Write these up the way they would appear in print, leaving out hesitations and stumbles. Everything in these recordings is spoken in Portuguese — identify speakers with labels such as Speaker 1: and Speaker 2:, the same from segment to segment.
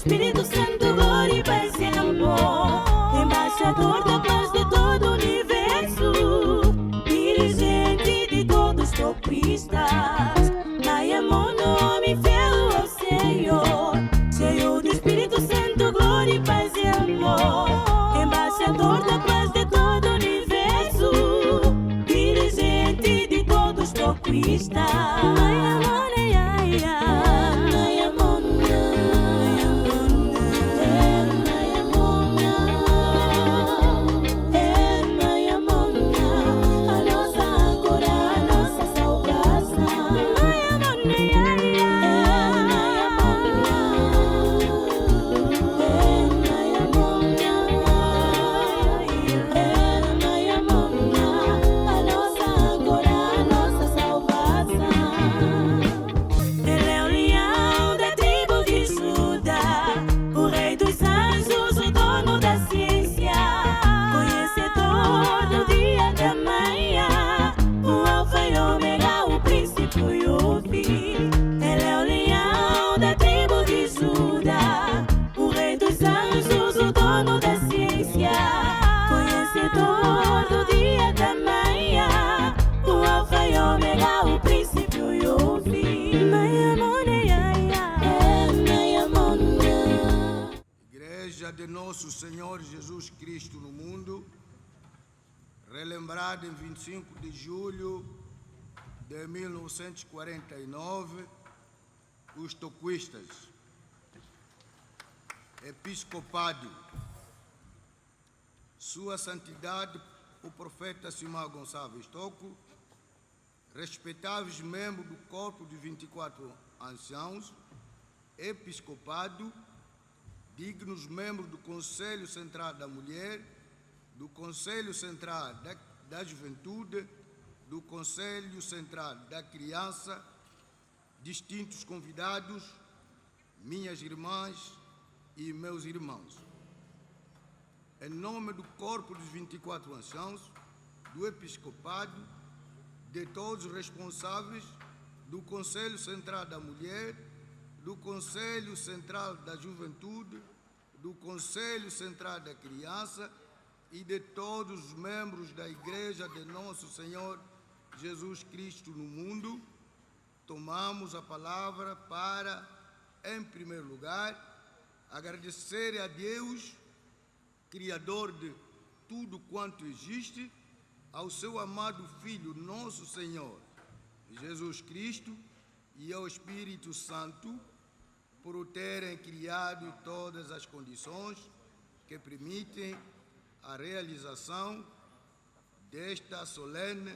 Speaker 1: Espírito Santo, glória e paz e amor, embaixador da paz de todo o universo, dirigente de todos os topistas, Pai amor, nome fiel ao Senhor, cheio do Espírito Santo, glória e paz e amor, embaixador da paz de todo o universo, dirigente de todos os topistas.
Speaker 2: De nosso Senhor Jesus Cristo no mundo, relembrado em 25 de julho de 1949, os toquistas, episcopado, Sua Santidade o profeta Simão Gonçalves Toco, respeitáveis membros do corpo de 24 anciãos, episcopado, dignos membros do Conselho Central da Mulher, do Conselho Central da Juventude, do Conselho Central da Criança, distintos convidados, minhas irmãs e meus irmãos. Em nome do corpo dos 24 anciãos, do episcopado, de todos os responsáveis, do Conselho Central da Mulher, do Conselho Central da Juventude, do Conselho Central da Criança e de todos os membros da Igreja de Nosso Senhor Jesus Cristo no mundo, tomamos a palavra para, em primeiro lugar, agradecer a Deus, Criador de tudo quanto existe, ao seu amado Filho, nosso Senhor Jesus Cristo, e ao Espírito Santo, por terem criado todas as condições que permitem a realização desta solene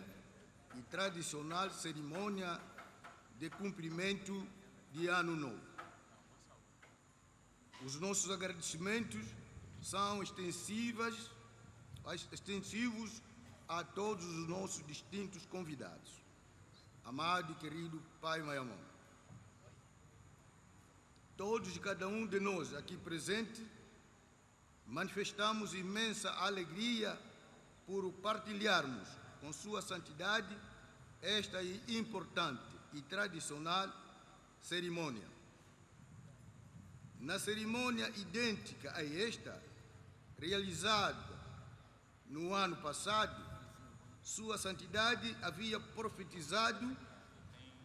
Speaker 2: e tradicional cerimônia de cumprimento de Ano Novo. Os nossos agradecimentos são extensivos a todos os nossos distintos convidados. Amado e querido Pai Maiamão, todos e cada um de nós aqui presentes manifestamos imensa alegria por partilharmos com Sua Santidade esta importante e tradicional cerimônia. Na cerimônia idêntica a esta, realizada no ano passado, Sua Santidade havia profetizado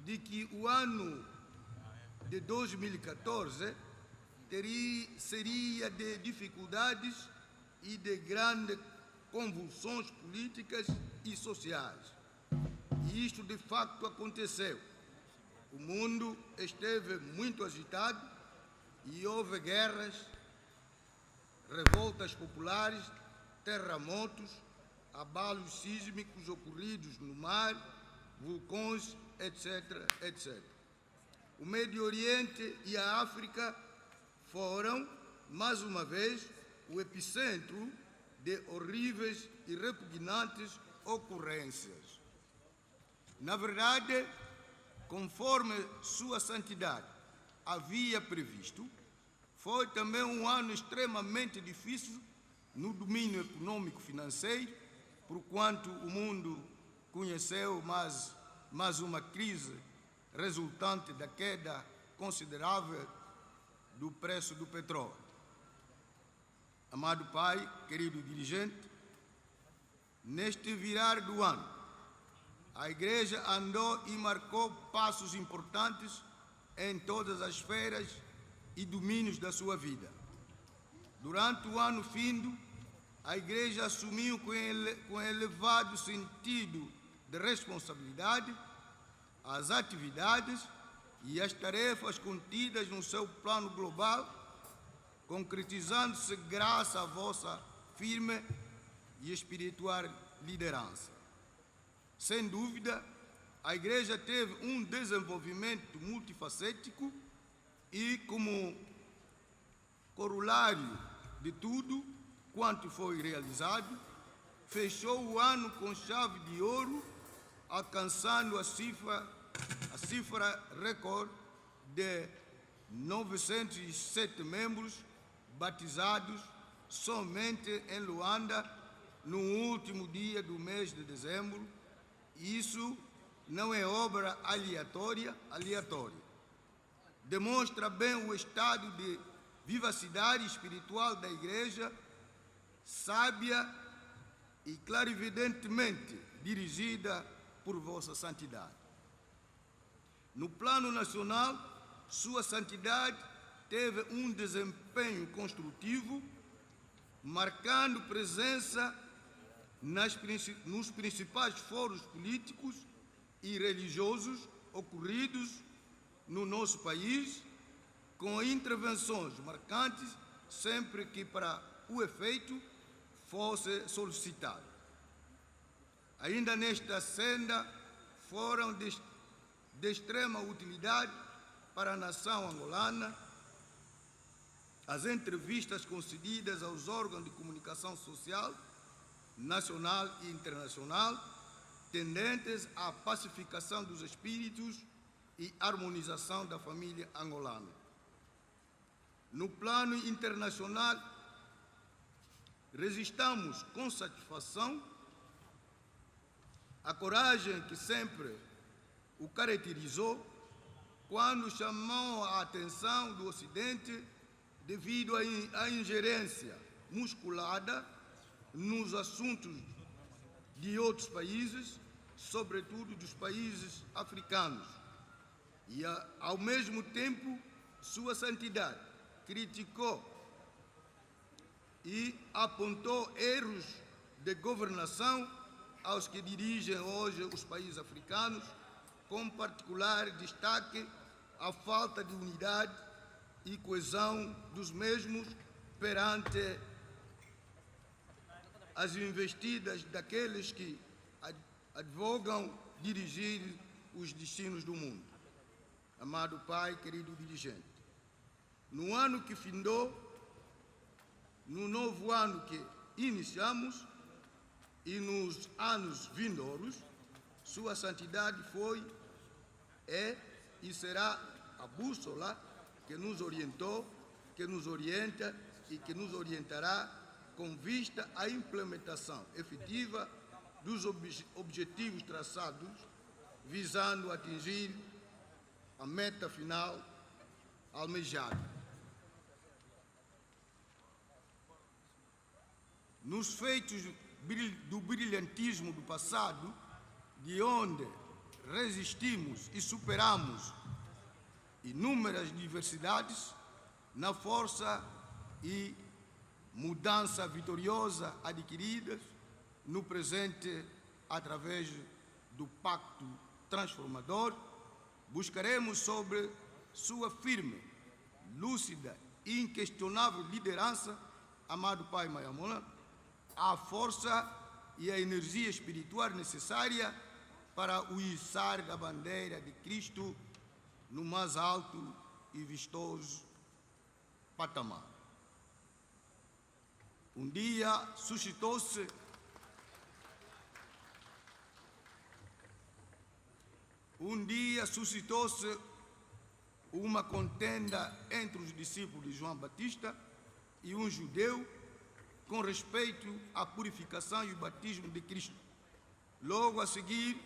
Speaker 2: de que o ano de 2014 seria de dificuldades e de grandes convulsões políticas e sociais. E isto de facto aconteceu. O mundo esteve muito agitado e houve guerras, revoltas populares, terremotos, abalos sísmicos ocorridos no mar, vulcões, etc., etc. O Médio Oriente e a África foram, mais uma vez, o epicentro de horríveis e repugnantes ocorrências. Na verdade, conforme Sua Santidade havia previsto, Foi também um ano extremamente difícil no domínio econômico-financeiro, porquanto o mundo conheceu mais uma crise resultante da queda considerável do preço do petróleo. Amado Pai, querido dirigente, neste virar do ano, a Igreja andou e marcou passos importantes em todas as esferas e domínios da sua vida. Durante o ano findo, a Igreja assumiu com elevado sentido de responsabilidade as atividades e as tarefas contidas no seu plano global, concretizando-se graças à vossa firme e espiritual liderança. Sem dúvida, a Igreja teve um desenvolvimento multifacético e, como corolário de tudo quanto foi realizado, fechou o ano com chave de ouro, alcançando a cifra recorde de 907 membros batizados somente em Luanda no último dia do mês de dezembro. Isso não é obra aleatória. Demonstra bem o estado de vivacidade espiritual da Igreja, sábia e clarividentemente dirigida por Vossa Santidade. No plano nacional, Sua Santidade teve um desempenho construtivo, marcando presença nos principais fóruns políticos e religiosos ocorridos no nosso país, com intervenções marcantes sempre que para o efeito fosse solicitado. Ainda nesta senda foram de extrema utilidade para a nação angolana as entrevistas concedidas aos órgãos de comunicação social nacional e internacional, tendentes à pacificação dos espíritos e harmonização da família angolana. No plano internacional, registramos com satisfação a coragem que sempre o caracterizou quando chamou a atenção do Ocidente devido à ingerência musculada nos assuntos de outros países, sobretudo dos países africanos. E, ao mesmo tempo, Sua Santidade criticou e apontou erros de governação aos que dirigem hoje os países africanos, com particular destaque à falta de unidade e coesão dos mesmos perante as investidas daqueles que advogam dirigir os destinos do mundo. Amado Pai, querido dirigente, no ano que findou, no novo ano que iniciamos e nos anos vindouros, Sua Santidade foi, é e será a bússola que nos orientou, que nos orienta e que nos orientará com vista à implementação efetiva dos objetivos traçados, visando atingir a meta final almejada. Nos feitos do brilhantismo do passado, de onde resistimos e superamos inúmeras diversidades, na força e mudança vitoriosa adquiridas no presente através do Pacto Transformador, buscaremos sobre Sua firme, lúcida e inquestionável liderança, amado Pai Mayamola, a força e a energia espiritual necessária para o içar da bandeira de Cristo no mais alto e vistoso patamar. Um dia suscitou-se uma contenda entre os discípulos de João Batista e um judeu com respeito à purificação e o batismo de Cristo. Logo a seguir,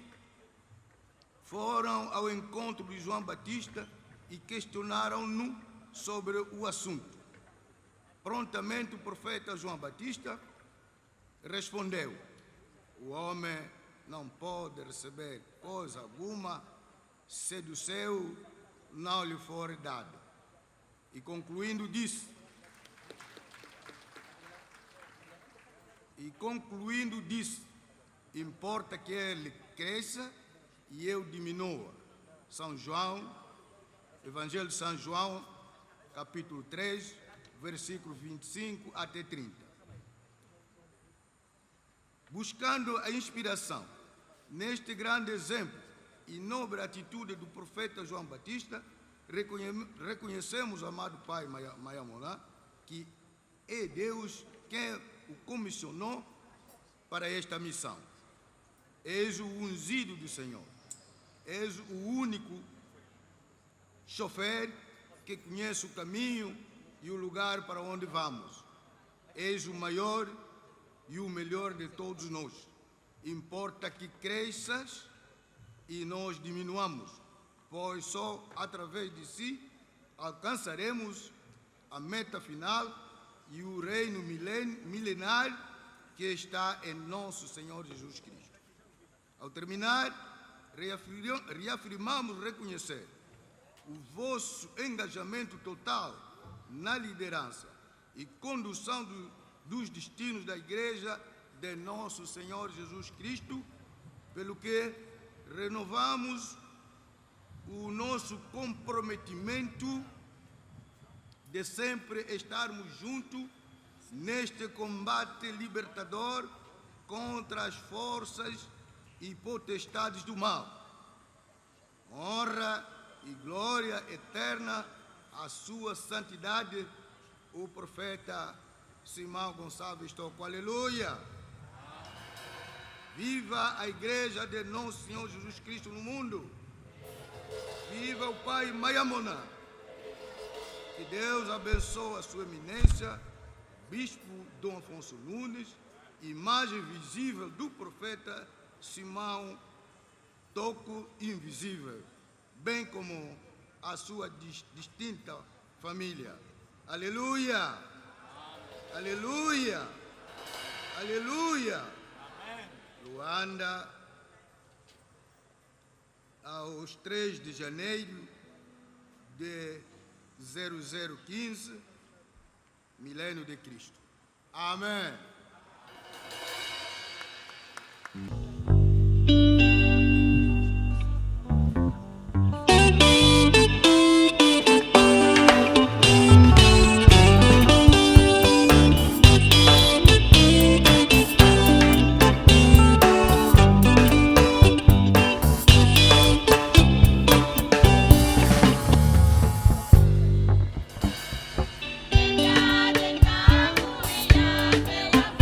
Speaker 2: foram ao encontro de João Batista e questionaram-no sobre o assunto. Prontamente o profeta João Batista respondeu: o homem não pode receber coisa alguma se do céu não lhe for dada. E concluindo disse, importa que ele cresça e eu diminua. São João, Evangelho de São João, capítulo 3, versículo 25 até 30. Buscando a inspiração neste grande exemplo e nobre atitude do profeta João Batista, reconhecemos, amado Pai Mayamona, que é Deus quem o comissionou para esta missão. És o ungido do Senhor, és o único chofer que conhece o caminho e o lugar para onde vamos. És o maior e o melhor de todos nós. Importa que cresças e nós diminuamos, pois só através de si alcançaremos a meta final e o reino milenar que está em nosso Senhor Jesus Cristo. Ao terminar, reafirmamos reconhecer o vosso engajamento total na liderança e condução dos destinos da Igreja de nosso Senhor Jesus Cristo, pelo que renovamos o nosso comprometimento de sempre estarmos juntos neste combate libertador contra as forças e potestades do mal. Honra e glória eterna à sua santidade, o profeta Simão Gonçalves Tocco. Aleluia! Viva a Igreja de nosso Senhor Jesus Cristo no mundo! Viva o Pai Mayamona! Que Deus abençoe a sua eminência, Bispo Dom Afonso Nunes, imagem visível do profeta Simão Tocco invisível, bem como a sua distinta família. Aleluia! Aleluia! Aleluia! Amém. Luanda, aos 3 de janeiro de 0015, milênio de Cristo. Amém.
Speaker 1: Ya de cabo, ya de la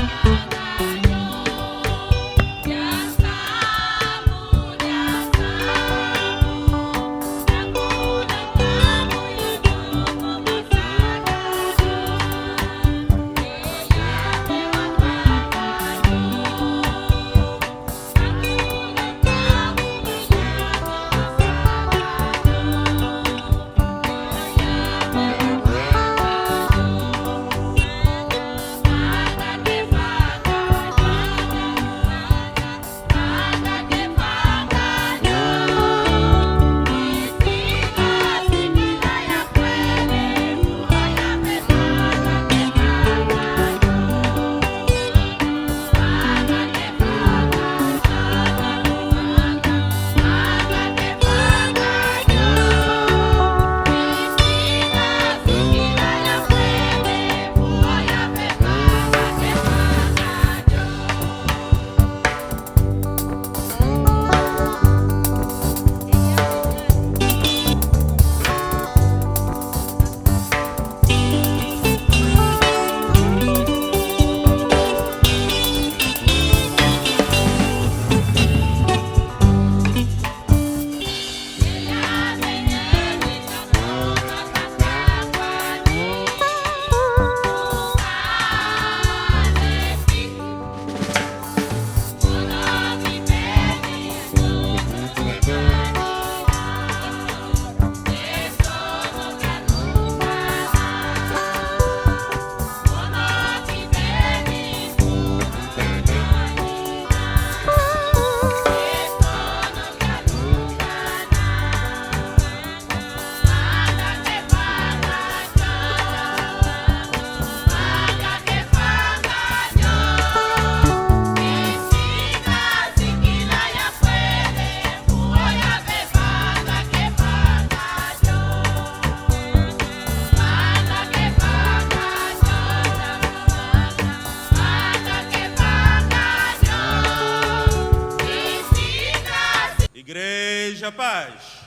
Speaker 3: Seja paz.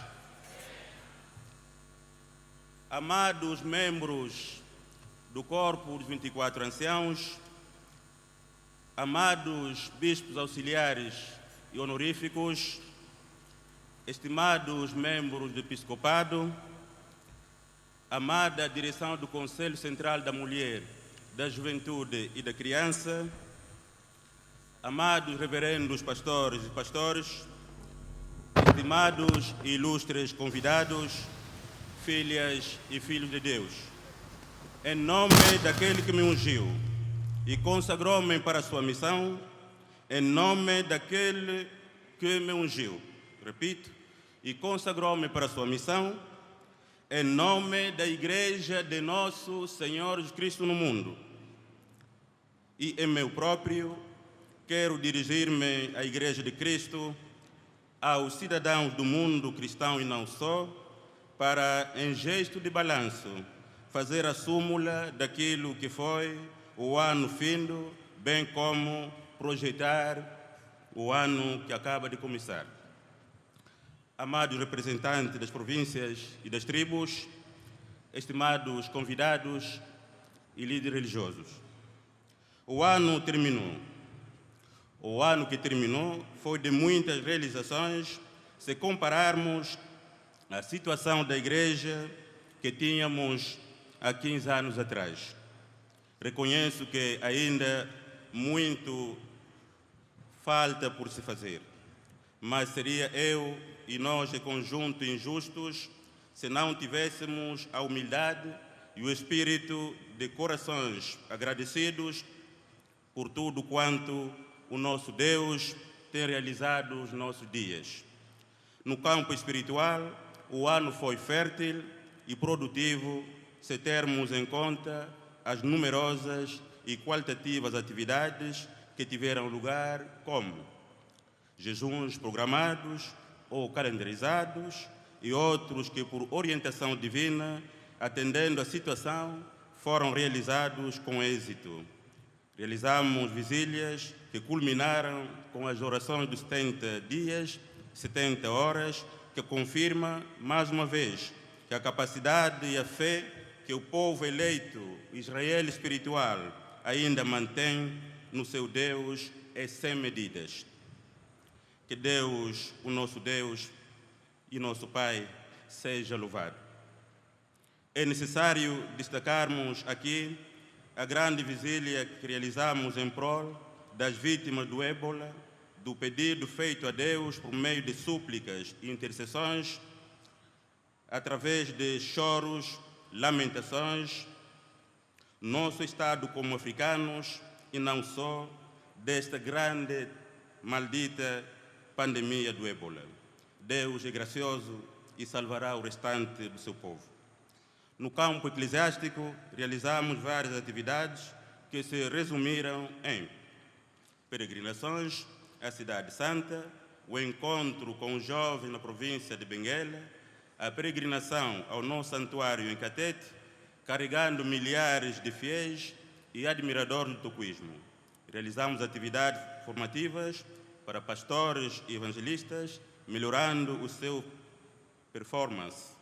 Speaker 3: Amados membros do corpo dos 24 anciãos, amados bispos auxiliares e honoríficos, estimados membros do episcopado, amada direção do Conselho Central da Mulher, da Juventude e da Criança, amados reverendos pastores e pastores, estimados e ilustres convidados, filhas e filhos de Deus, em nome daquele que me ungiu e consagrou-me para a sua missão, em nome daquele que me ungiu, repito, e consagrou-me para a sua missão, em nome da Igreja de Nosso Senhor Jesus Cristo no mundo, e em meu próprio, quero dirigir-me à Igreja de Cristo, aos cidadãos do mundo cristão e não só, para, em gesto de balanço, fazer a súmula daquilo que foi o ano findo, bem como projetar o ano que acaba de começar. Amados representantes das províncias e das tribos, estimados convidados e líderes religiosos, o ano terminou. O ano que terminou foi de muitas realizações, se compararmos a situação da Igreja que tínhamos há 15 anos atrás. Reconheço que ainda muito falta por se fazer, mas seria eu e nós em conjunto injustos se não tivéssemos a humildade e o espírito de corações agradecidos por tudo quanto o nosso Deus tem realizado nos nossos dias. No campo espiritual, o ano foi fértil e produtivo se termos em conta as numerosas e qualitativas atividades que tiveram lugar, como jejuns programados ou calendarizados e outros que, por orientação divina, atendendo à situação, foram realizados com êxito. Realizamos vigílias que culminaram com as orações dos 70 dias, 70 horas, que confirma, mais uma vez, que a capacidade e a fé que o povo eleito, Israel espiritual, ainda mantém no seu Deus é sem medidas. Que Deus, o nosso Deus e nosso Pai, seja louvado. É necessário destacarmos aqui a grande vigília que realizamos em prol das vítimas do ébola, do pedido feito a Deus por meio de súplicas e intercessões, através de choros, lamentações, nosso estado como africanos e não só, desta grande, maldita pandemia do ébola. Deus é gracioso e salvará o restante do seu povo. No campo eclesiástico, realizamos várias atividades que se resumiram em peregrinações à Cidade Santa, o encontro com os jovens na província de Benguela, a peregrinação ao nosso santuário em Catete, carregando milhares de fiéis e admiradores do toquismo. Realizamos atividades formativas para pastores e evangelistas, melhorando o seu performance.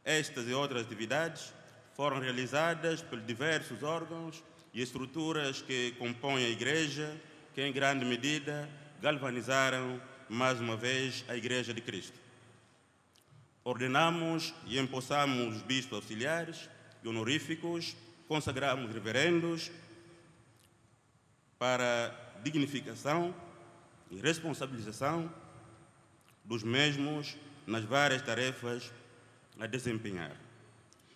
Speaker 3: Estas e outras atividades foram realizadas por diversos órgãos e estruturas que compõem a Igreja, que em grande medida galvanizaram mais uma vez a Igreja de Cristo. Ordenamos e empossamos os bispos auxiliares e honoríficos, consagramos reverendos para dignificação e responsabilização dos mesmos nas várias tarefas a desempenhar.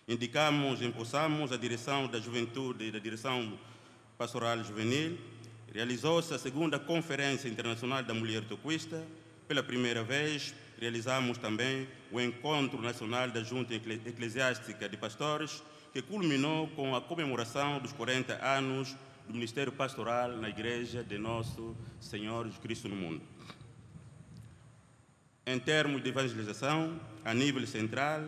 Speaker 3: Indicamos e empossamos a direção da juventude e da direção pastoral juvenil. Realizou-se a segunda Conferência Internacional da Mulher Toquista. Pela primeira vez, realizamos também o Encontro Nacional da Junta Eclesiástica de Pastores, que culminou com a comemoração dos 40 anos do Ministério Pastoral na Igreja de Nosso Senhor Jesus Cristo no mundo. Em termos de evangelização, a nível central,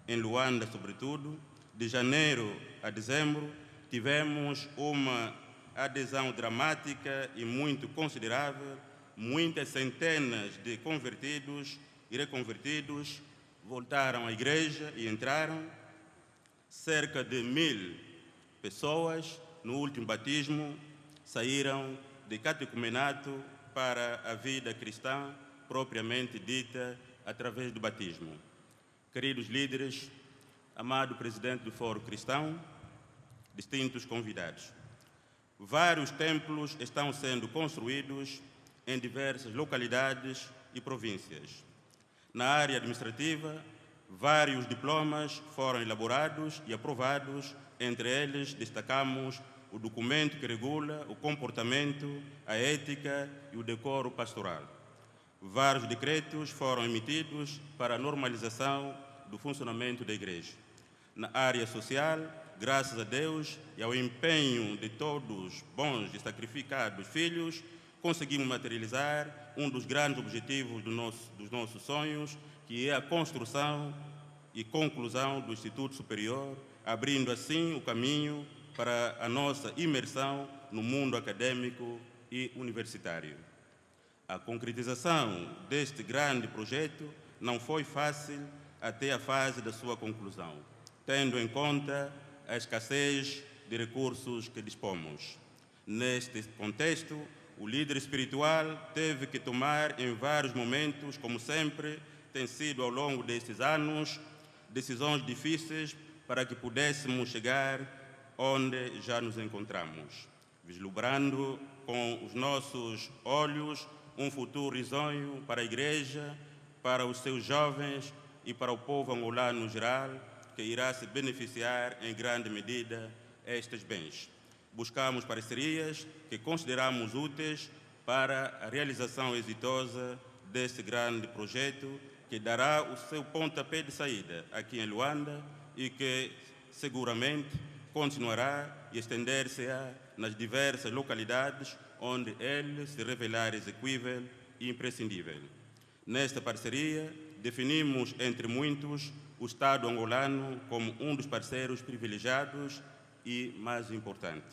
Speaker 3: em Luanda sobretudo, de janeiro a dezembro, tivemos uma adesão dramática e muito considerável, muitas centenas de convertidos e reconvertidos voltaram à igreja e entraram. Cerca de 1000 pessoas, no último batismo, saíram de catecumenato para a vida cristã propriamente dita através do batismo. Queridos líderes, amado presidente do Fórum Cristão, distintos convidados, vários templos estão sendo construídos em diversas localidades e províncias. Na área administrativa, vários diplomas foram elaborados e aprovados, entre eles destacamos o documento que regula o comportamento, a ética e o decoro pastoral. Vários decretos foram emitidos para a normalização do funcionamento da igreja. Na área social, graças a Deus e ao empenho de todos bons e sacrificados filhos, conseguimos materializar um dos grandes objetivos dos nossos sonhos, que é a construção e conclusão do Instituto Superior, abrindo assim o caminho para a nossa imersão no mundo acadêmico e universitário. A concretização deste grande projeto não foi fácil até a fase da sua conclusão, tendo em conta a escassez de recursos que dispomos. Neste contexto, o líder espiritual teve que tomar em vários momentos, como sempre tem sido ao longo destes anos, decisões difíceis para que pudéssemos chegar onde já nos encontramos, vislumbrando com os nossos olhos um futuro risonho para a Igreja, para os seus jovens e para o povo angolano no geral, que irá se beneficiar em grande medida estes bens. Buscamos parcerias que consideramos úteis para a realização exitosa deste grande projeto, que dará o seu pontapé de saída aqui em Luanda e que seguramente continuará e estender-se-á nas diversas localidades onde ele se revelar execuível e imprescindível. Nesta parceria, definimos, entre muitos, o Estado angolano como um dos parceiros privilegiados e mais importante.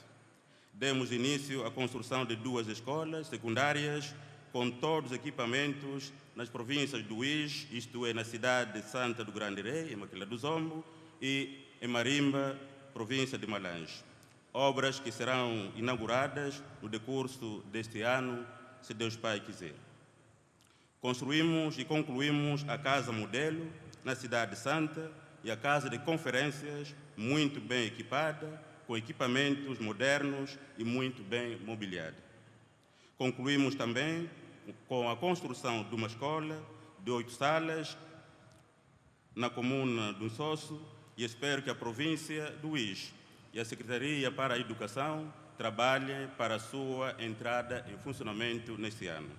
Speaker 3: Demos início à construção de 2 escolas secundárias com todos os equipamentos nas províncias do Uís, isto é, na cidade de Santa do Grande Rei, em Maquila do Zombo, e em Marimba, província de Malange. Obras que serão inauguradas no decurso deste ano, se Deus Pai quiser. Construímos e concluímos a Casa Modelo, na cidade de Santa, e a Casa de Conferências, muito bem equipada, com equipamentos modernos e muito bem mobiliada. Concluímos também com a construção de uma escola de 8 salas na comuna do Nsosso, e espero que a província do Uís e a Secretaria para a Educação trabalhem para a sua entrada em funcionamento neste ano.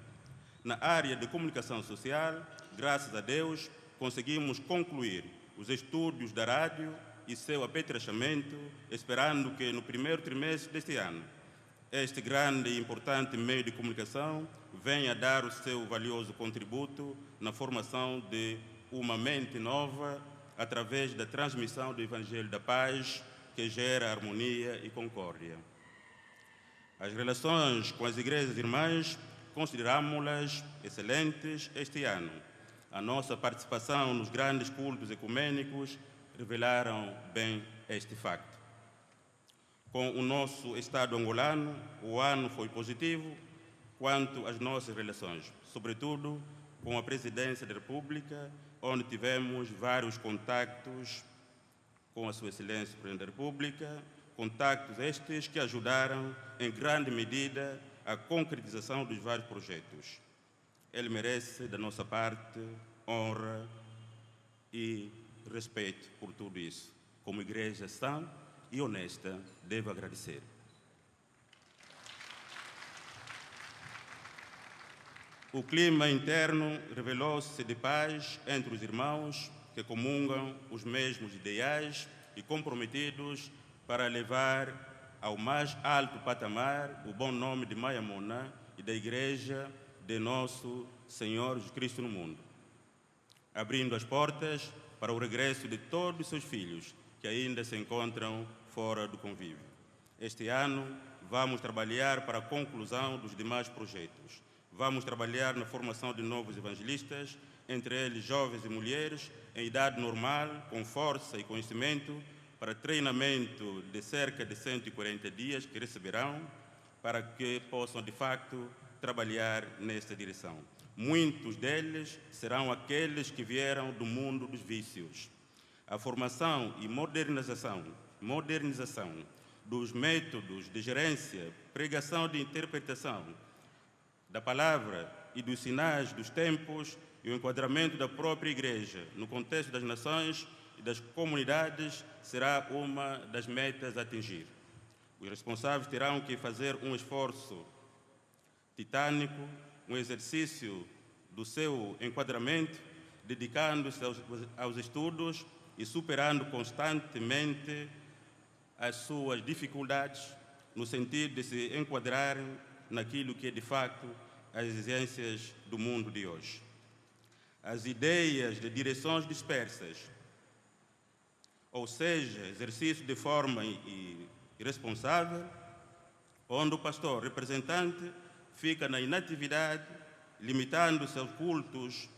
Speaker 3: Na área de comunicação social, graças a Deus, conseguimos concluir os estudos da rádio e seu apetrechamento, esperando que no primeiro trimestre deste ano este grande e importante meio de comunicação venha dar o seu valioso contributo na formação de uma mente nova através da transmissão do Evangelho da Paz, que gera harmonia e concórdia. As relações com as igrejas irmãs consideramos-las excelentes este ano. A nossa participação nos grandes cultos ecumênicos revelaram bem este facto. Com o nosso Estado angolano, o ano foi positivo quanto às nossas relações, sobretudo com a Presidência da República, onde tivemos vários contactos com a Sua Excelência o Presidente da República, contactos estes que ajudaram em grande medida a concretização dos vários projetos. Ele merece, da nossa parte, honra e respeito por tudo isso. Como igreja sã e honesta, devo agradecer. O clima interno revelou-se de paz entre os irmãos que comungam os mesmos ideais e comprometidos para levar ao mais alto patamar o bom nome de Maiamona e da Igreja de Nosso Senhor Jesus Cristo no mundo, abrindo as portas para o regresso de todos os seus filhos que ainda se encontram fora do convívio. Este ano, vamos trabalhar para a conclusão dos demais projetos, Vamos trabalhar na formação de novos evangelistas, entre eles jovens e mulheres, em idade normal, com força e conhecimento, para treinamento de cerca de 140 dias que receberão, para que possam, de facto, trabalhar nesta direção. Muitos deles serão aqueles que vieram do mundo dos vícios. A formação e modernização dos métodos de gerência, pregação de interpretação da palavra e dos sinais dos tempos e o enquadramento da própria Igreja no contexto das nações e das comunidades será uma das metas a atingir. Os responsáveis terão que fazer um esforço titânico, um exercício do seu enquadramento, dedicando-se aos estudos e superando constantemente as suas dificuldades, no sentido de se enquadrarem naquilo que é, de facto, as exigências do mundo de hoje. As ideias de direções dispersas, ou seja, exercício de forma irresponsável, onde o pastor representante fica na inatividade, limitando-se aos cultos,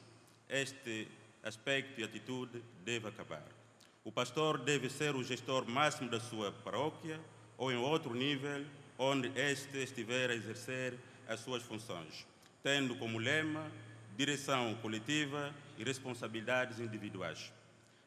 Speaker 3: este aspecto e atitude deve acabar. O pastor deve ser o gestor máximo da sua paróquia ou em outro nível onde este estiver a exercer as suas funções, tendo como lema direção coletiva e responsabilidades individuais.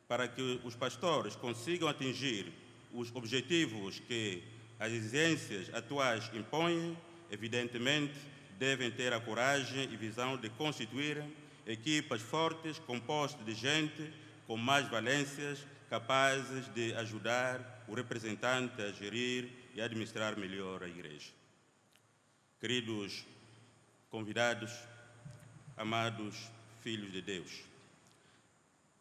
Speaker 3: Para que os pastores consigam atingir os objetivos que as exigências atuais impõem, evidentemente, devem ter a coragem e visão de constituir equipas fortes, compostas de gente com mais valências, capazes de ajudar o representante a gerir e administrar melhor a Igreja. Queridos convidados, amados filhos de Deus,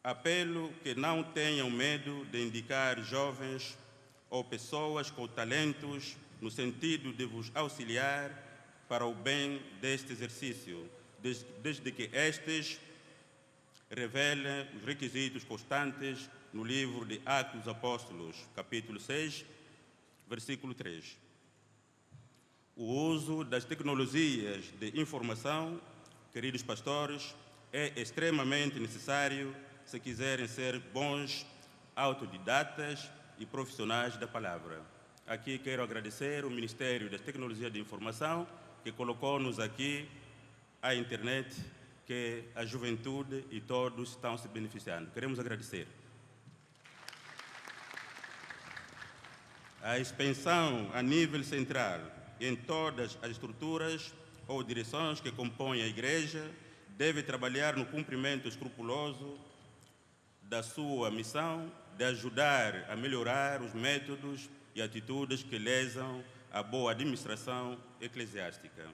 Speaker 3: apelo que não tenham medo de indicar jovens ou pessoas com talentos no sentido de vos auxiliar para o bem deste exercício, desde que estes revelem os requisitos constantes no livro de Atos dos Apóstolos, capítulo 6, versículo 3. O uso das tecnologias de informação, queridos pastores, é extremamente necessário se quiserem ser bons autodidatas e profissionais da palavra. Aqui quero agradecer o Ministério das Tecnologias de Informação, que colocou-nos aqui à internet, que a juventude e todos estão se beneficiando. Queremos agradecer. A expansão a nível central em todas as estruturas ou direções que compõem a Igreja deve trabalhar no cumprimento escrupuloso da sua missão de ajudar a melhorar os métodos e atitudes que lesam a boa administração eclesiástica.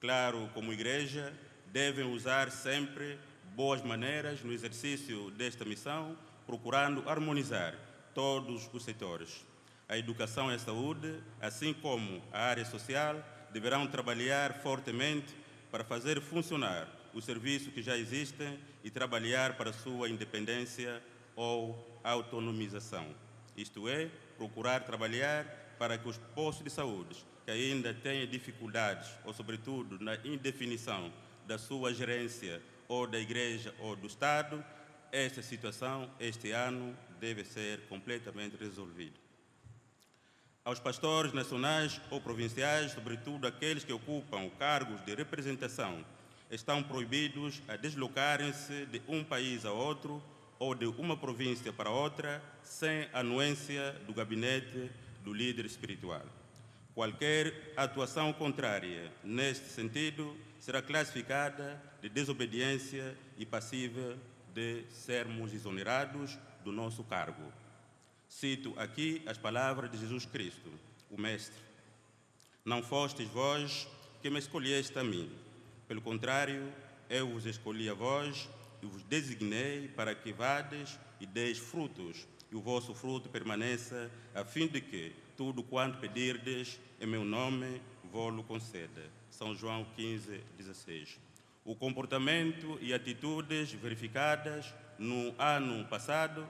Speaker 3: Claro, como Igreja, devem usar sempre boas maneiras no exercício desta missão, procurando harmonizar todos os setores. A educação e a saúde, assim como a área social, deverão trabalhar fortemente para fazer funcionar os serviços que já existem e trabalhar para sua independência ou autonomização. Isto é, procurar trabalhar para que os postos de saúde que ainda têm dificuldades, ou sobretudo na indefinição da sua gerência ou da Igreja ou do Estado, esta situação, este ano, deve ser completamente resolvida. Aos pastores nacionais ou provinciais, sobretudo aqueles que ocupam cargos de representação, estão proibidos a deslocarem-se de um país a outro ou de uma província para outra sem a anuência do gabinete do líder espiritual. Qualquer atuação contrária neste sentido será classificada de desobediência e passível de sermos exonerados do nosso cargo. Cito aqui as palavras de Jesus Cristo, o Mestre. Não fostes vós que me escolheste a mim. Pelo contrário, eu vos escolhi a vós e vos designei para que vades e deis frutos, e o vosso fruto permaneça, a fim de que tudo quanto pedirdes em meu nome vou-lo conceda. São João 15, 16. O comportamento e atitudes verificadas no ano passado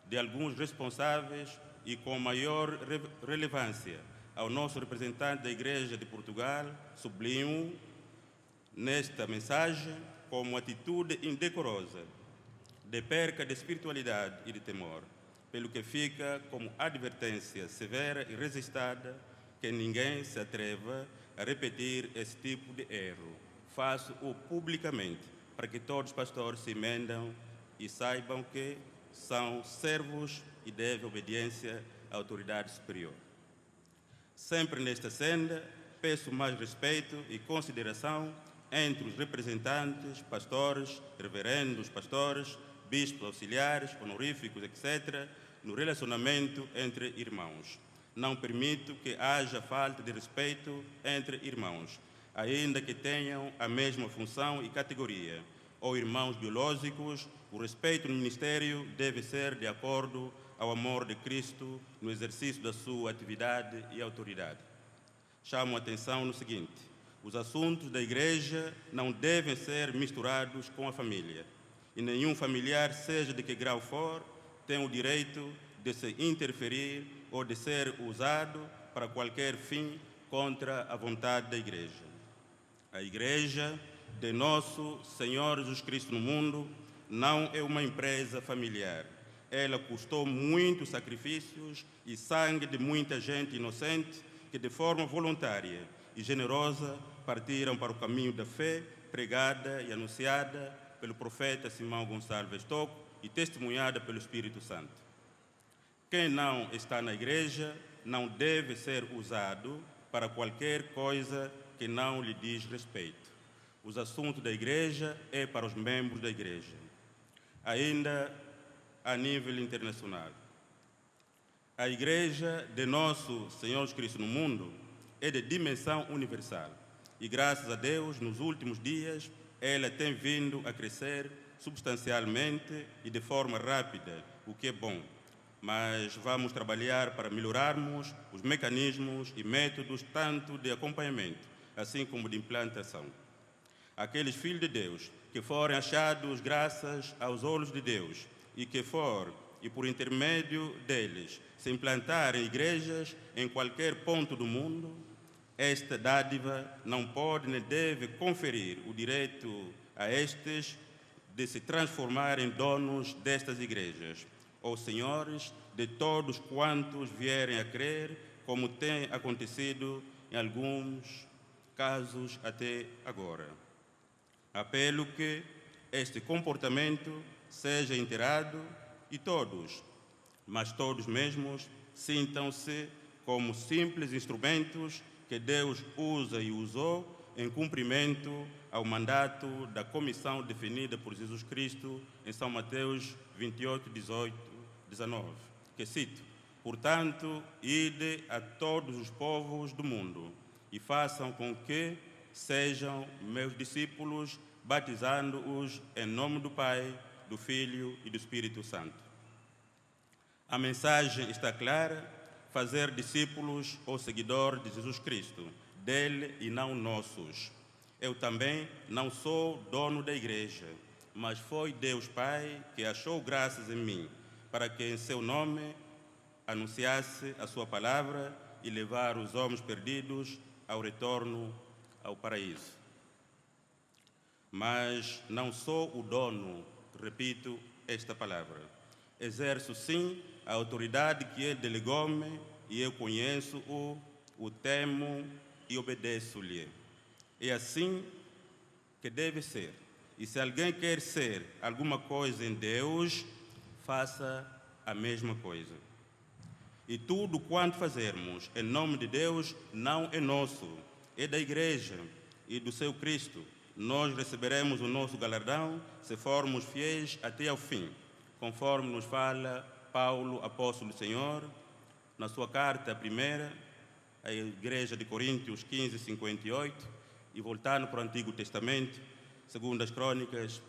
Speaker 3: de alguns responsáveis e com maior relevância ao nosso representante da Igreja de Portugal sublinham nesta mensagem como atitude indecorosa, de perca de espiritualidade e de temor, pelo que fica como advertência severa e resistada que ninguém se atreva a repetir esse tipo de erro. Faço-o publicamente, para que todos os pastores se emendam e saibam que são servos e devem obediência à autoridade superior. Sempre nesta senda, peço mais respeito e consideração entre os representantes, pastores, reverendos pastores, bispos auxiliares, honoríficos, etc., no relacionamento entre irmãos. Não permito que haja falta de respeito entre irmãos, ainda que tenham a mesma função e categoria, ou irmãos biológicos. O respeito no ministério deve ser de acordo ao amor de Cristo no exercício da sua atividade e autoridade. Chamo a atenção no seguinte: os assuntos da igreja não devem ser misturados com a família, e nenhum familiar, seja de que grau for, tem o direito de se interferir ou de ser usado para qualquer fim contra a vontade da igreja. A igreja de nosso Senhor Jesus Cristo no mundo não é uma empresa familiar. Ela custou muitos sacrifícios e sangue de muita gente inocente que, de forma voluntária e generosa, partiram para o caminho da fé, pregada e anunciada pelo profeta Simão Gonçalves Toco e testemunhada pelo Espírito Santo. Quem não está na igreja não deve ser usado para qualquer coisa que não lhe diz respeito. Os assuntos da igreja é para os membros da igreja. Ainda a nível internacional, a igreja de nosso Senhor Jesus Cristo no mundo é de dimensão universal e, graças a Deus, nos últimos dias ela tem vindo a crescer substancialmente e de forma rápida, o que é bom. Mas vamos trabalhar para melhorarmos os mecanismos e métodos tanto de acompanhamento, assim como de implantação. Aqueles filhos de Deus que forem achados graças aos olhos de Deus e que e por intermédio deles, se implantarem igrejas em qualquer ponto do mundo, esta dádiva não pode nem deve conferir o direito a estes de se transformar em donos destas igrejas, ou senhores de todos quantos vierem a crer, como tem acontecido em alguns casos até agora. Apelo que este comportamento seja inteirado e todos, mas todos mesmos, sintam-se como simples instrumentos que Deus usa e usou em cumprimento ao mandato da comissão definida por Jesus Cristo em São Mateus 28, 18, 19, que cito: portanto, ide a todos os povos do mundo e façam com que sejam meus discípulos, batizando-os em nome do Pai, do Filho e do Espírito Santo. A mensagem está clara: fazer discípulos ou seguidor de Jesus Cristo, dele e não nossos. Eu também não sou dono da igreja, mas foi Deus Pai que achou graças em mim, para que em seu nome anunciasse a sua palavra e levar os homens perdidos ao retorno ao paraíso. Mas não sou o dono, repito esta palavra. Exerço sim a autoridade que ele delegou-me e eu conheço-o, o temo e obedeço-lhe. É assim que deve ser. E se alguém quer ser alguma coisa em Deus, faça a mesma coisa. E tudo quanto fazermos em nome de Deus não é nosso, é da igreja e do seu Cristo. Nós receberemos o nosso galardão se formos fiéis até ao fim, conforme nos fala Paulo, apóstolo do Senhor, na sua carta primeira, à igreja de Coríntios 15, 58, e voltando para o Antigo Testamento, segundo as Crônicas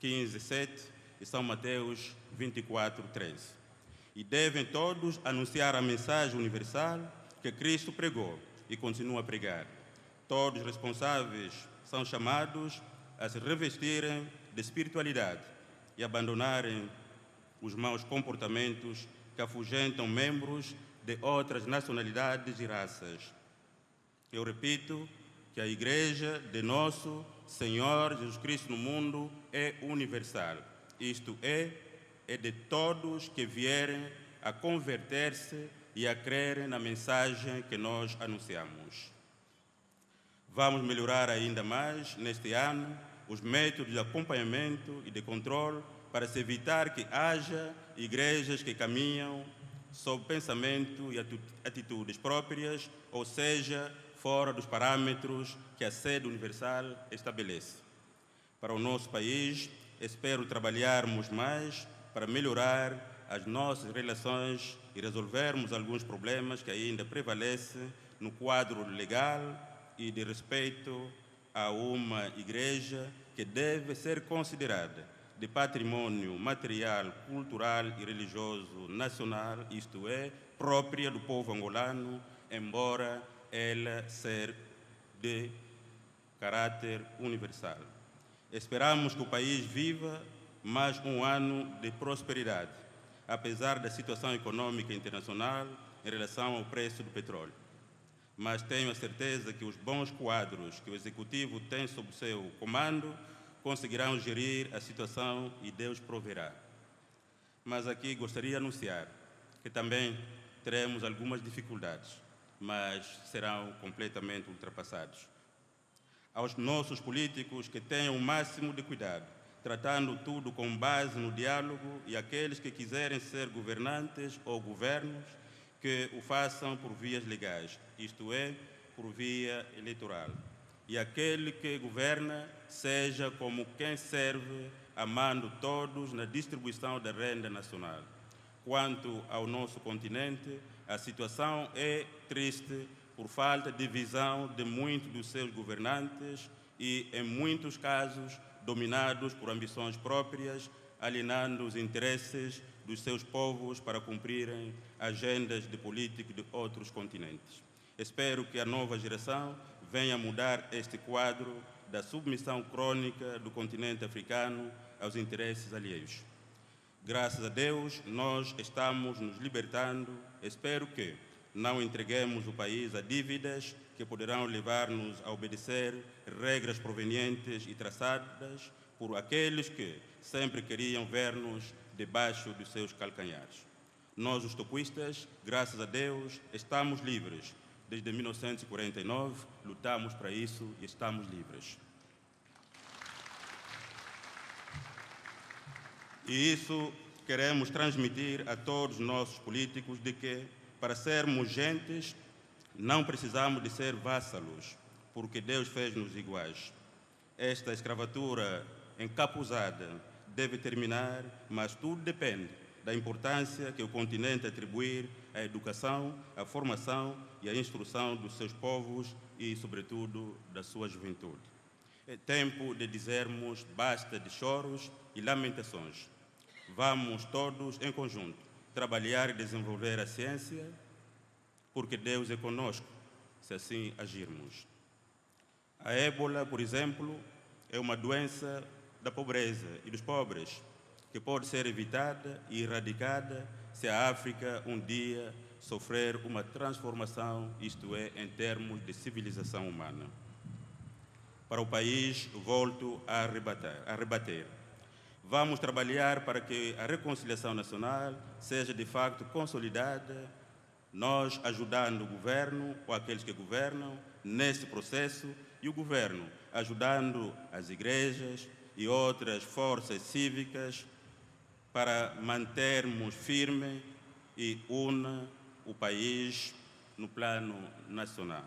Speaker 3: 15, 7 e São Mateus 24, 13. E devem todos anunciar a mensagem universal que Cristo pregou e continua a pregar. Todos os responsáveis são chamados a se revestirem de espiritualidade e abandonarem os maus comportamentos que afugentam membros de outras nacionalidades e raças. Eu repito que a igreja de nosso Senhor Jesus Cristo no mundo é universal, isto é de todos que vierem a converter-se e a crerem na mensagem que nós anunciamos. Vamos melhorar ainda mais, neste ano, os métodos de acompanhamento e de controle para se evitar que haja igrejas que caminham sob pensamento e atitudes próprias, ou seja, fora dos parâmetros que a sede universal estabelece. Para o nosso país, espero trabalharmos mais para melhorar as nossas relações e resolvermos alguns problemas que ainda prevalecem no quadro legal e de respeito a uma igreja que deve ser considerada de patrimônio material, cultural e religioso nacional, isto é, própria do povo angolano, embora ela seja de caráter universal. Esperamos que o país viva mais um ano de prosperidade, apesar da situação econômica internacional em relação ao preço do petróleo. Mas tenho a certeza que os bons quadros que o Executivo tem sob seu comando conseguirão gerir a situação e Deus proverá. Mas aqui gostaria de anunciar que também teremos algumas dificuldades, mas serão completamente ultrapassados. Aos nossos políticos que tenham o máximo de cuidado, tratando tudo com base no diálogo, e aqueles que quiserem ser governantes ou governos, que o façam por vias legais, isto é, por via eleitoral. E aquele que governa seja como quem serve, amando todos na distribuição da renda nacional. Quanto ao nosso continente, a situação é triste por falta de visão de muitos dos seus governantes e, em muitos casos, dominados por ambições próprias, alienando os interesses dos seus povos para cumprirem agendas de política de outros continentes. Espero que a nova geração venha mudar este quadro da submissão crônica do continente africano aos interesses alheios. Graças a Deus, nós estamos nos libertando. Espero que não entreguemos o país a dívidas que poderão levar-nos a obedecer regras provenientes e traçadas por aqueles que sempre queriam ver-nos debaixo dos seus calcanhares. Nós, os toquistas, graças a Deus, estamos livres. Desde 1949, lutamos para isso e estamos livres. E isso queremos transmitir a todos os nossos políticos, de que, para sermos gentes, não precisamos de ser vassalos, porque Deus fez-nos iguais. Esta escravatura encapuzada deve terminar, mas tudo depende da importância que o continente atribuir à educação, à formação e à instrução dos seus povos e, sobretudo, da sua juventude. É tempo de dizermos basta de choros e lamentações. Vamos todos, em conjunto, trabalhar e desenvolver a ciência, porque Deus é conosco, se assim agirmos. A ébola, por exemplo, é uma doença da pobreza e dos pobres, que pode ser evitada e erradicada se a África um dia sofrer uma transformação, isto é, em termos de civilização humana. Para o país, volto a rebater. Vamos trabalhar para que a reconciliação nacional seja de facto consolidada, nós ajudando o governo ou aqueles que governam nesse processo, e o governo ajudando as igrejas e outras forças cívicas para mantermos firme e una o país no plano nacional.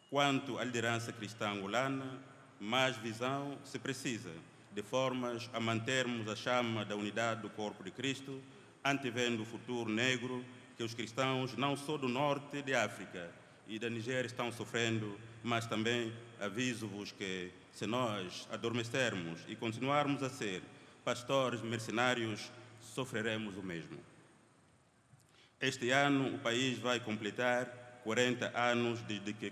Speaker 3: Quanto à liderança cristã angolana, mais visão se precisa, de formas a mantermos a chama da unidade do corpo de Cristo, antevendo o futuro negro que os cristãos não só do norte de África e da Nigéria estão sofrendo, mas também aviso-vos que, se nós adormecermos e continuarmos a ser pastores mercenários, sofreremos o mesmo. Este ano, o país vai completar 40 anos desde que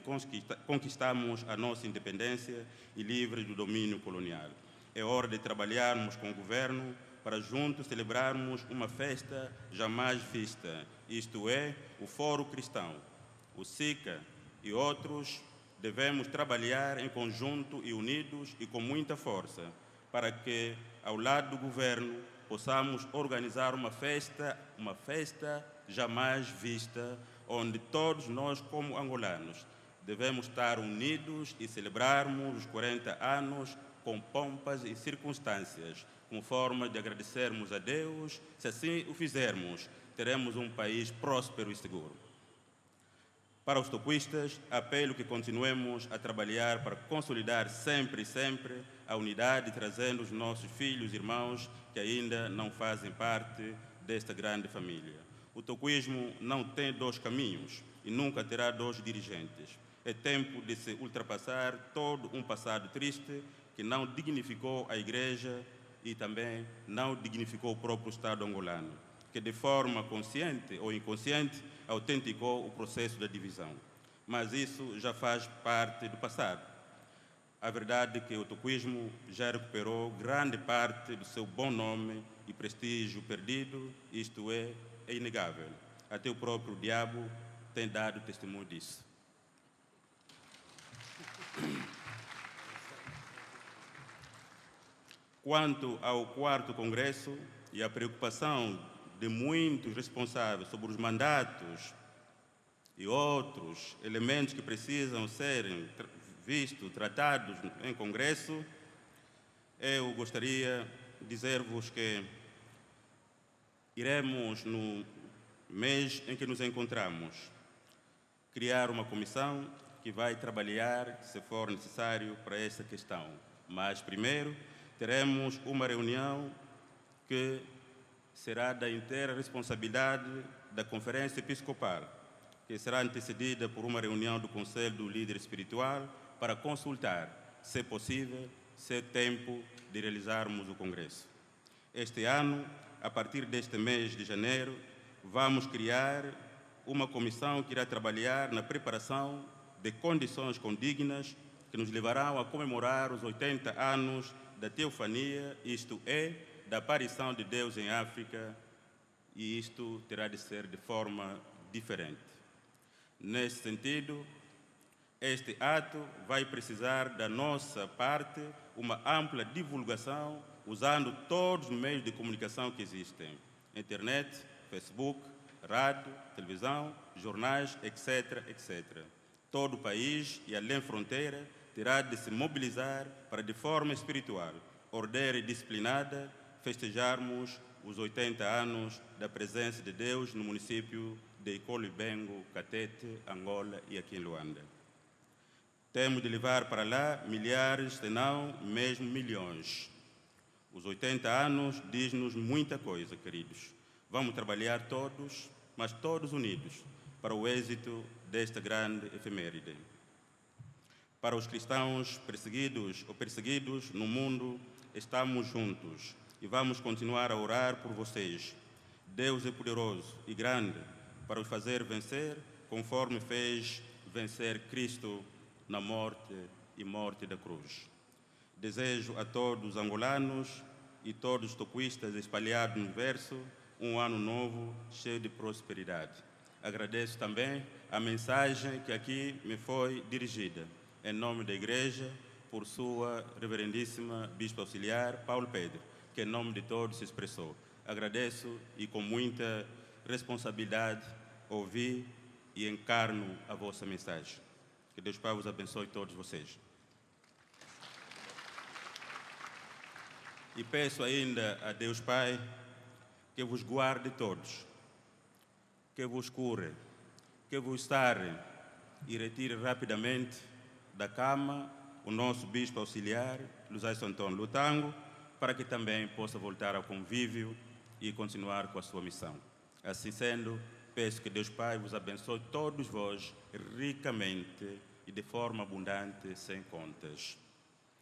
Speaker 3: conquistamos a nossa independência e livre do domínio colonial. É hora de trabalharmos com o governo para juntos celebrarmos uma festa jamais vista, isto é, o Fórum Cristão, o SICA e outros devemos trabalhar em conjunto e unidos e com muita força para que, ao lado do governo, possamos organizar uma festa jamais vista, onde todos nós, como angolanos, devemos estar unidos e celebrarmos os 40 anos com pompas e circunstâncias, como forma de agradecermos a Deus. Se assim o fizermos, teremos um país próspero e seguro. Para os toquistas, apelo que continuemos a trabalhar para consolidar sempre a unidade, trazendo os nossos filhos e irmãos que ainda não fazem parte desta grande família. O toquismo não tem dois caminhos e nunca terá dois dirigentes. É tempo de se ultrapassar todo um passado triste que não dignificou a Igreja e também não dignificou o próprio Estado angolano, que de forma consciente ou inconsciente autenticou o processo da divisão. Mas isso já faz parte do passado. A verdade é que o toquismo já recuperou grande parte do seu bom nome e prestígio perdido, isto é inegável. Até o próprio diabo tem dado testemunho disso. Quanto ao 4º Congresso e a preocupação de muitos responsáveis sobre os mandatos e outros elementos que precisam serem vistos, tratados em Congresso, eu gostaria de dizer-vos que iremos, no mês em que nos encontramos, criar uma comissão que vai trabalhar, se for necessário, para essa questão. Mas, primeiro, teremos uma reunião que será da inteira responsabilidade da Conferência Episcopal, que será antecedida por uma reunião do Conselho do Líder Espiritual para consultar, se possível, se é tempo de realizarmos o Congresso. Este ano, a partir deste mês de janeiro, vamos criar uma comissão que irá trabalhar na preparação de condições condignas que nos levarão a comemorar os 80 anos da teofania, isto é, da aparição de Deus em África, e isto terá de ser de forma diferente. Nesse sentido, este ato vai precisar da nossa parte uma ampla divulgação usando todos os meios de comunicação que existem: internet, Facebook, rádio, televisão, jornais, etc., etc. Todo o país e além fronteira terá de se mobilizar para, de forma espiritual, ordeira e disciplinada, festejarmos os 80 anos da presença de Deus no município de Icolo-Ibengo, Catete, Angola e aqui em Luanda. Temos de levar para lá milhares, se não mesmo milhões. Os 80 anos diz-nos muita coisa, queridos. Vamos trabalhar todos, mas todos unidos, para o êxito desta grande efeméride. Para os cristãos perseguidos no mundo, estamos juntos e vamos continuar a orar por vocês. Deus é poderoso e grande para os fazer vencer, conforme fez vencer Cristo na morte e morte da cruz. Desejo a todos os angolanos e todos os toquistas espalhados no universo um ano novo cheio de prosperidade. Agradeço também a mensagem que aqui me foi dirigida, em nome da Igreja, por sua reverendíssima Bispo Auxiliar Paulo Pedro, que em nome de todos se expressou. Agradeço e com muita responsabilidade ouvi e encarno a vossa mensagem. Que Deus Pai vos abençoe todos vocês. E peço ainda a Deus Pai que vos guarde todos, que vos cure, que vos sare e retire rapidamente da cama o nosso Bispo Auxiliar, José Antônio Lutango, para que também possa voltar ao convívio e continuar com a sua missão. Assim sendo, peço que Deus Pai vos abençoe todos vós ricamente e de forma abundante, sem contas.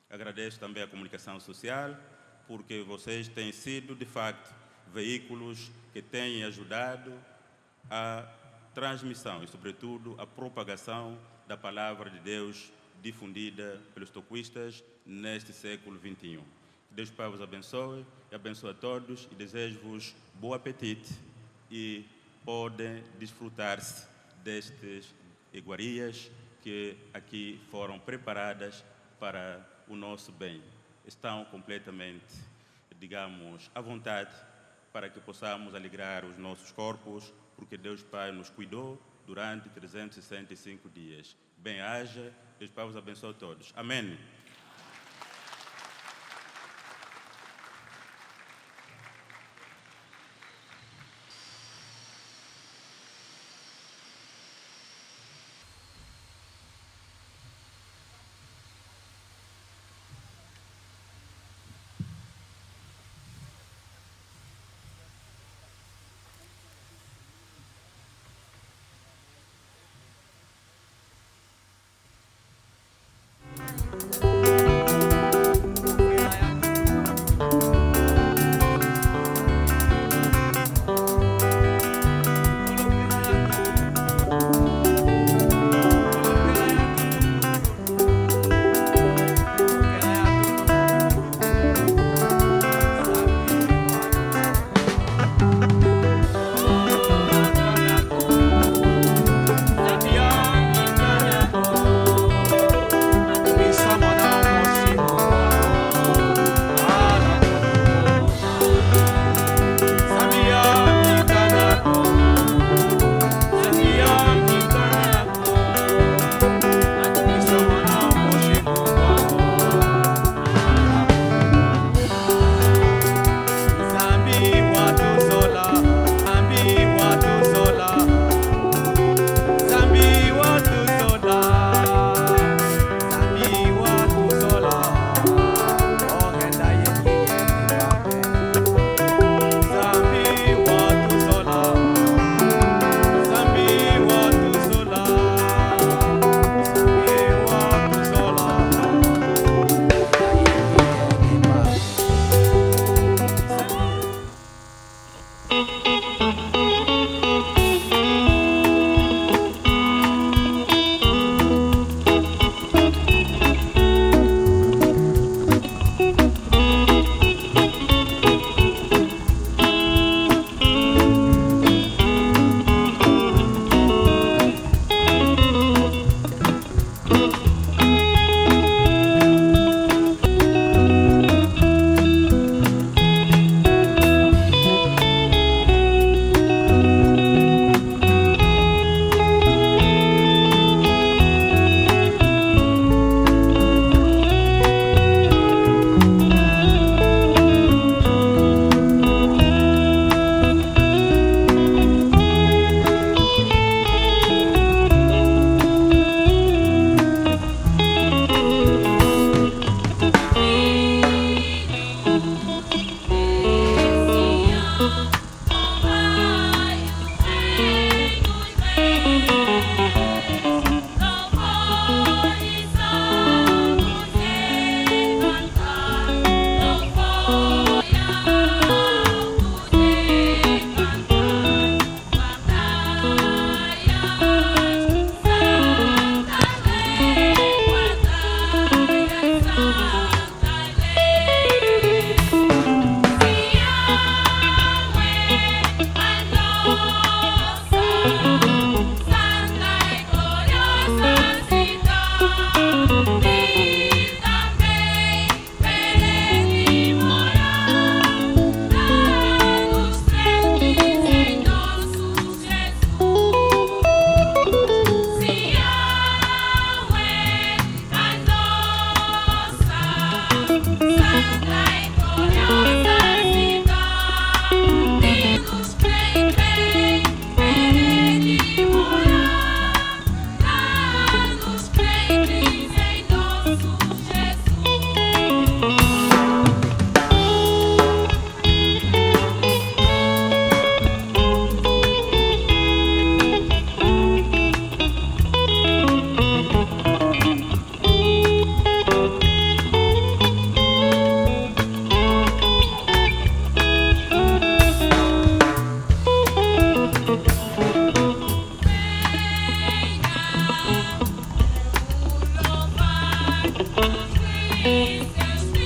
Speaker 3: Agradeço também a comunicação social, porque vocês têm sido, de facto, veículos que têm ajudado a transmissão e, sobretudo, a propagação da palavra de Deus difundida pelos toquistas neste século XXI. Que Deus Pai vos abençoe e abençoe a todos e desejo-vos bom apetite e podem desfrutar-se destas iguarias que aqui foram preparadas para o nosso bem. Estão completamente, digamos, à vontade para que possamos alegrar os nossos corpos, porque Deus Pai nos cuidou durante 365 dias. Bem-haja, Deus Pai vos abençoe a todos. Amém.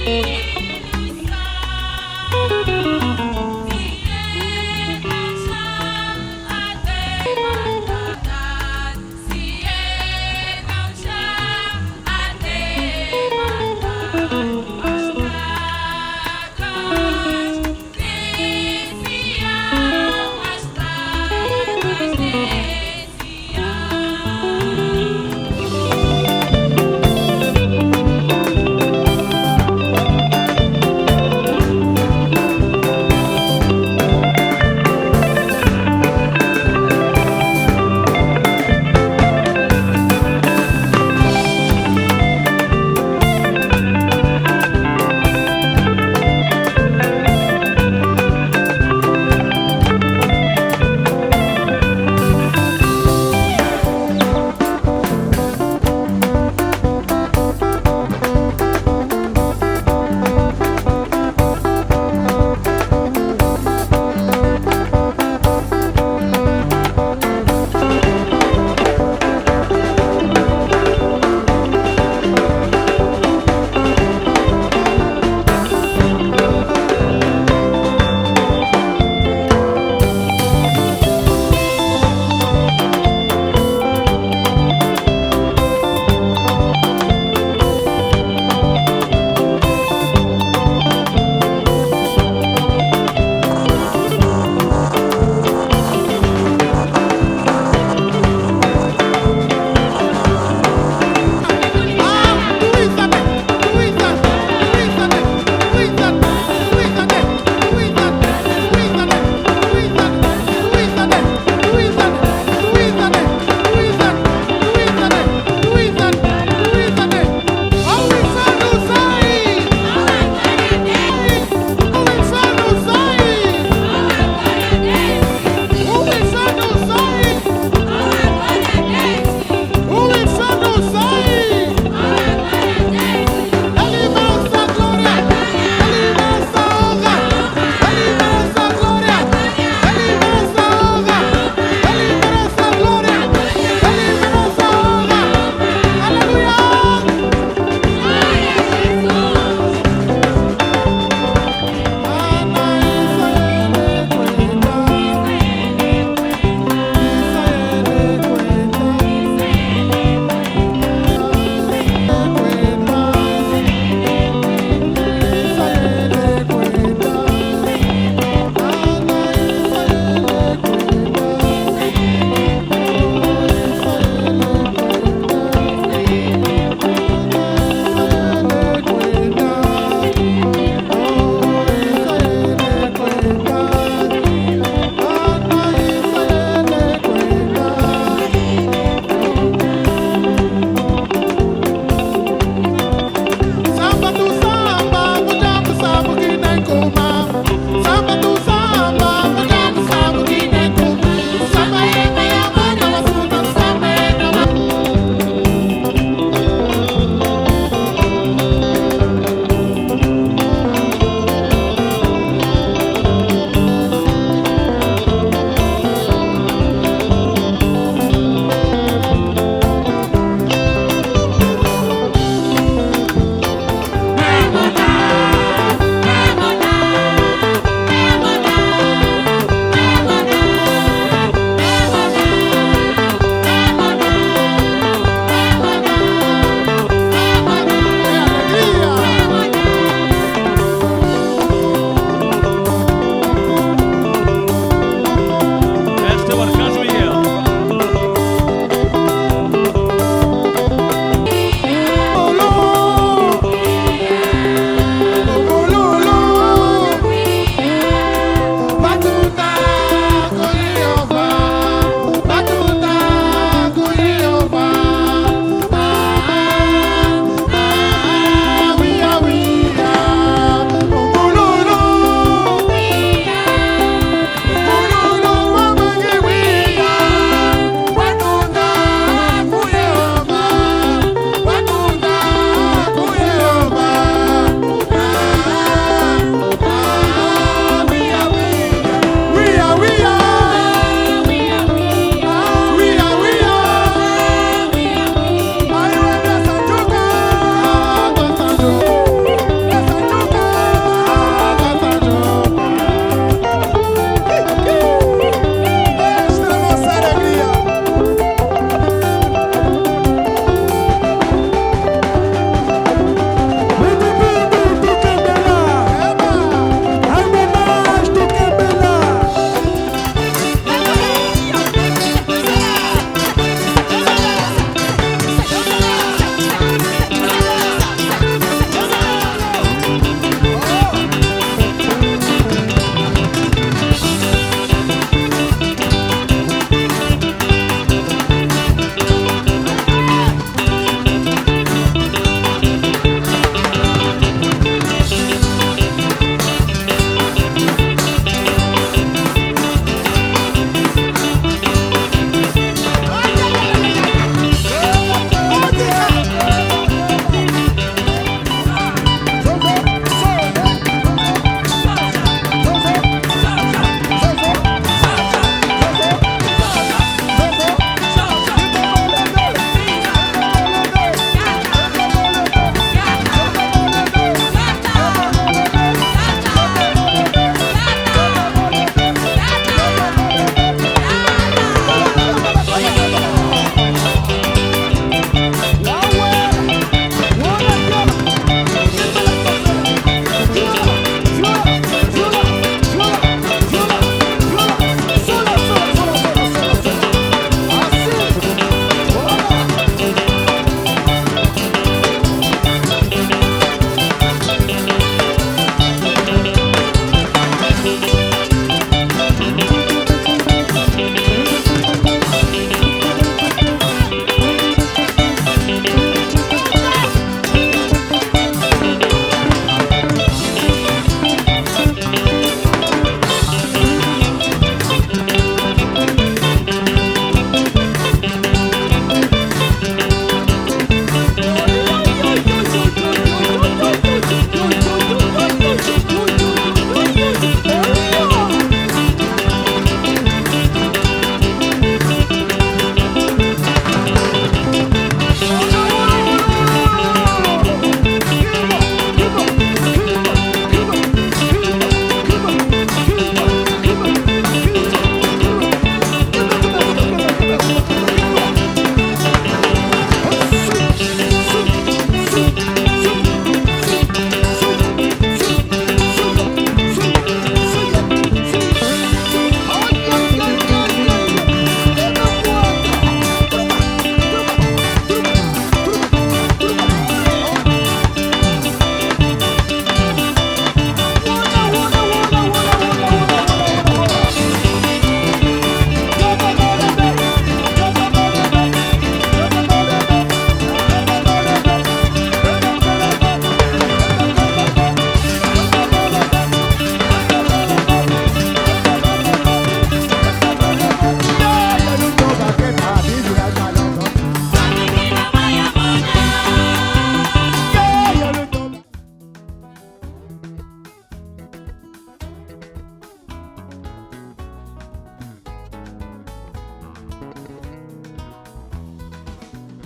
Speaker 1: Jesus,